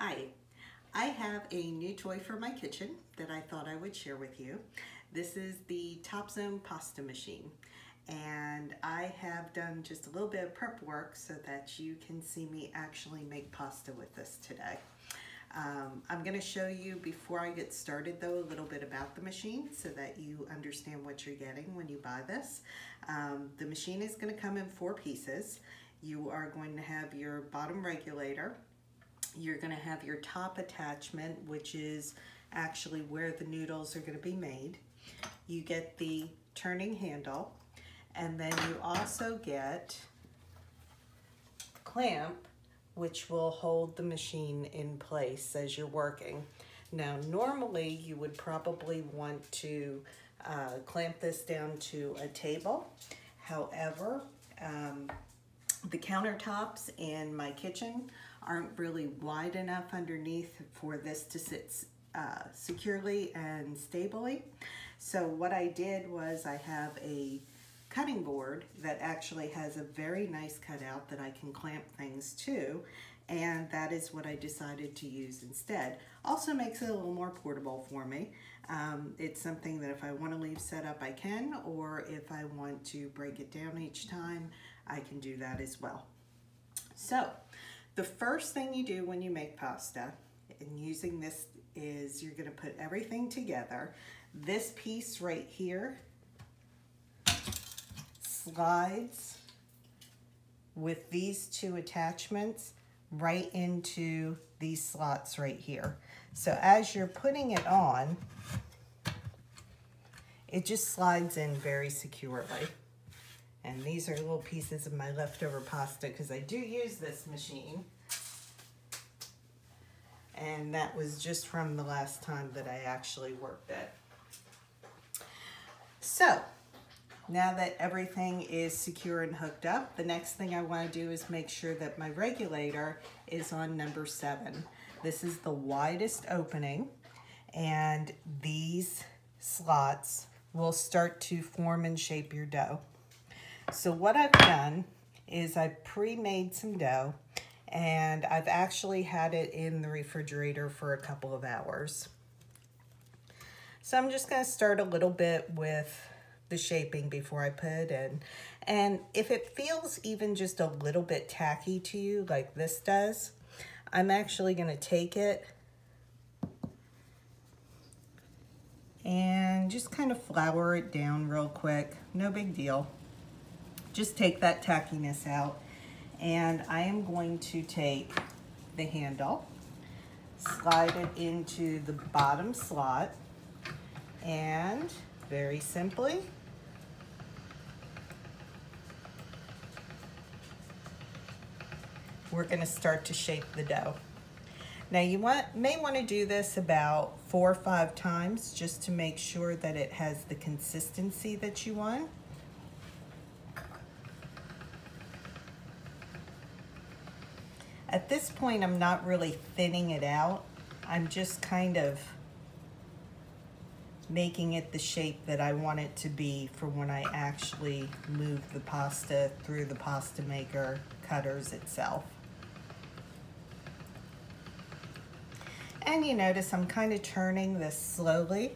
Hi, I have a new toy for my kitchen that I thought I would share with you. This is the Topzone pasta machine, and I have done just a little bit of prep work so that you can see me actually make pasta with this today. I'm going to show you before I get started though a little bit about the machine so that you understand what you're getting when you buy this. The machine is going to come in 4 pieces. You are going to have your bottom regulator. You're going to have your top attachment, which is actually where the noodles are going to be made. You get the turning handle, and then you also get a clamp which will hold the machine in place as you're working. Now normally you would probably want to clamp this down to a table. However, the countertops in my kitchen aren't really wide enough underneath for this to sit securely and stably. So what I did was I have a cutting board that actually has a very nice cutout that I can clamp things to, and that is what I decided to use instead. Also makes it a little more portable for me. It's something that if I want to leave set up I can, or if I want to break it down each time I can do that as well. So the first thing you do when you make pasta, and using this, is you're going to put everything together. This piece right here slides with these 2 attachments right into these slots right here. So as you're putting it on, it just slides in very securely. And these are little pieces of my leftover pasta because I do use this machine. And that was just from the last time that I actually worked it. So now that everything is secure and hooked up, the next thing I want to do is make sure that my regulator is on number 7. This is the widest opening, and these slots will start to form and shape your dough. So what I've done is I've pre-made some dough, and I've actually had it in the refrigerator for a couple of hours. So I'm just going to start a little bit with the shaping before I put it in. And if it feels even just a little bit tacky to you like this does, I'm actually going to take it and just kind of flour it down real quick. No big deal. Just take that tackiness out. And I am going to take the handle, slide it into the bottom slot, and very simply we're going to start to shape the dough. Now you may want to do this about 4 or 5 times just to make sure that it has the consistency that you want. At this point, I'm not really thinning it out. I'm just kind of making it the shape that I want it to be for when I actually move the pasta through the pasta maker cutters itself. And you notice I'm kind of turning this slowly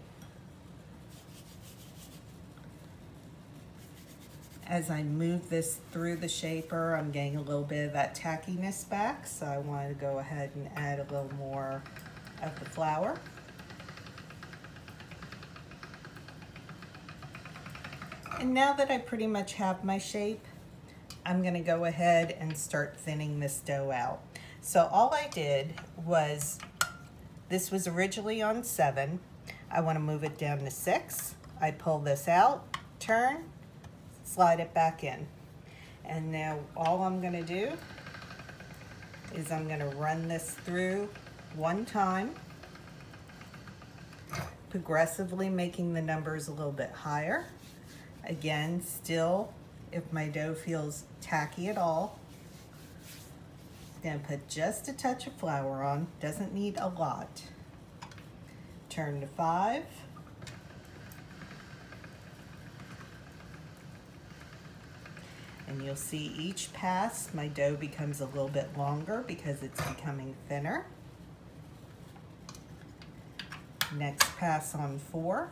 as I move this through the shaper. I'm getting a little bit of that tackiness back, so I wanted to go ahead and add a little more of the flour. And now that I pretty much have my shape, I'm going to go ahead and start thinning this dough out. So all I did was, this was originally on 7. I want to move it down to 6. I pull this out, turn, slide it back in. And now all I'm going to do is I'm going to run this through 1 time, progressively making the numbers a little bit higher. Again, still, if my dough feels tacky at all, I'm going to put just a touch of flour on, doesn't need a lot. Turn to 5. And you'll see each pass, my dough becomes a little bit longer because it's becoming thinner. Next pass on 4.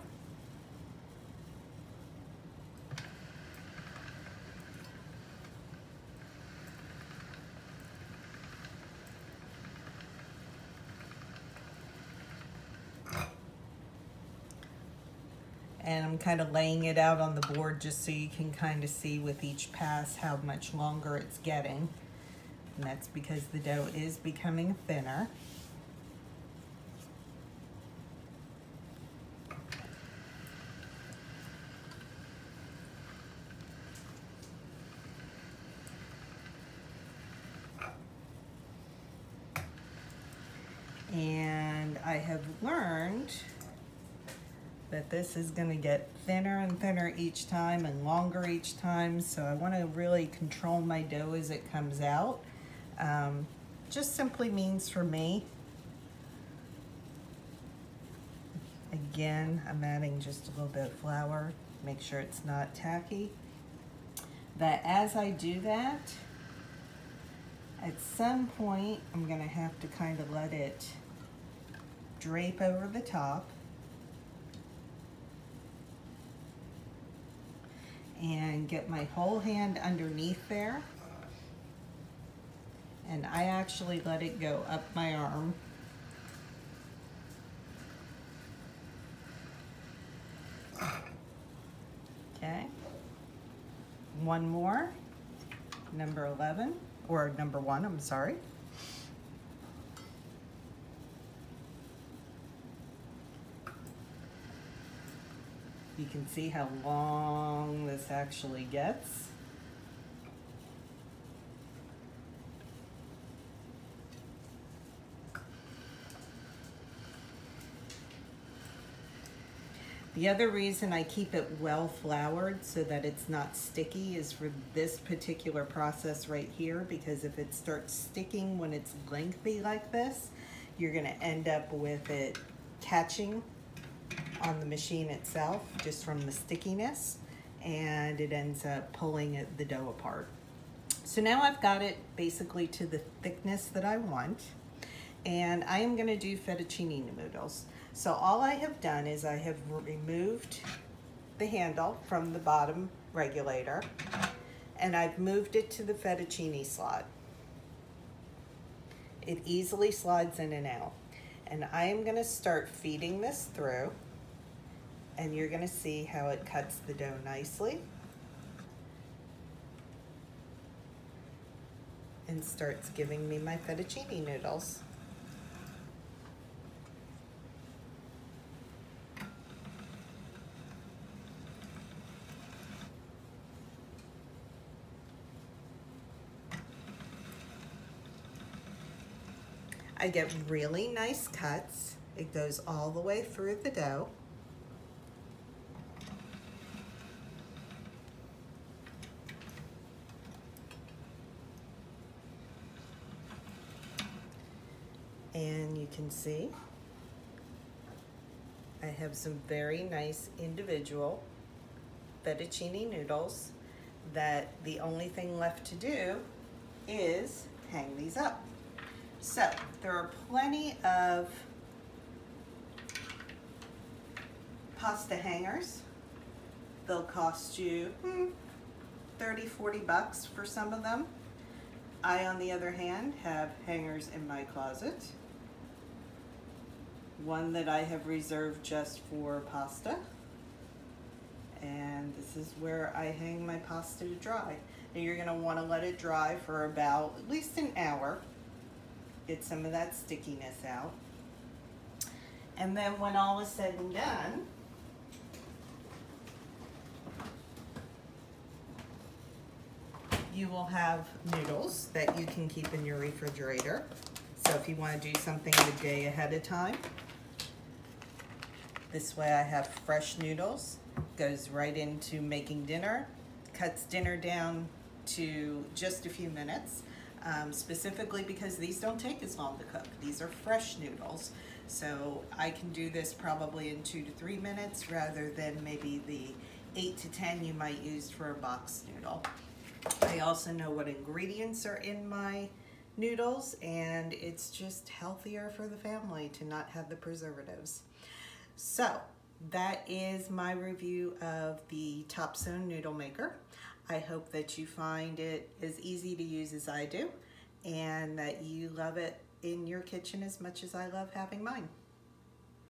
And I'm kind of laying it out on the board just so you can kind of see with each pass how much longer it's getting. And that's because the dough is becoming thinner. And I have learned that this is going to get thinner and thinner each time and longer each time, so I want to really control my dough as it comes out. Just simply means for me, again, I'm adding just a little bit of flour, make sure it's not tacky, that as I do that, at some point I'm going to have to kind of let it drape over the top and get my whole hand underneath there, and I actually let it go up my arm. Okay, one more, number 11, or number 1, I'm sorry. You can see how long this actually gets. The other reason I keep it well floured so that it's not sticky is for this particular process right here, because if it starts sticking when it's lengthy like this, you're gonna end up with it catching on the machine itself just from the stickiness, and it ends up pulling the dough apart. So now I've got it basically to the thickness that I want, and I am going to do fettuccine noodles. So all I have done is I have removed the handle from the bottom regulator, and I've moved it to the fettuccine slot. It easily slides in and out, and I am going to start feeding this through, and you're gonna see how it cuts the dough nicely and starts giving me my fettuccine noodles. I get really nice cuts. It goes all the way through the dough. And you can see I have some very nice individual fettuccine noodles that the only thing left to do is hang these up. So there are plenty of pasta hangers. They'll cost you 30, 40 bucks for some of them. I, on the other hand, have hangers in my closet. One that I have reserved just for pasta. And this is where I hang my pasta to dry. Now you're gonna wanna let it dry for about at least an hour. Get some of that stickiness out. And then when all is said and done, you will have noodles that you can keep in your refrigerator. So if you want to do something the day ahead of time, this way I have fresh noodles, goes right into making dinner, cuts dinner down to just a few minutes, specifically because these don't take as long to cook. These are fresh noodles. So I can do this probably in 2 to 3 minutes rather than maybe the 8 to 10 you might use for a boxed noodle. I also know what ingredients are in my noodles, and it's just healthier for the family to not have the preservatives. So that is my review of the Topzone noodle maker. I hope that you find it as easy to use as I do and that you love it in your kitchen as much as I love having mine.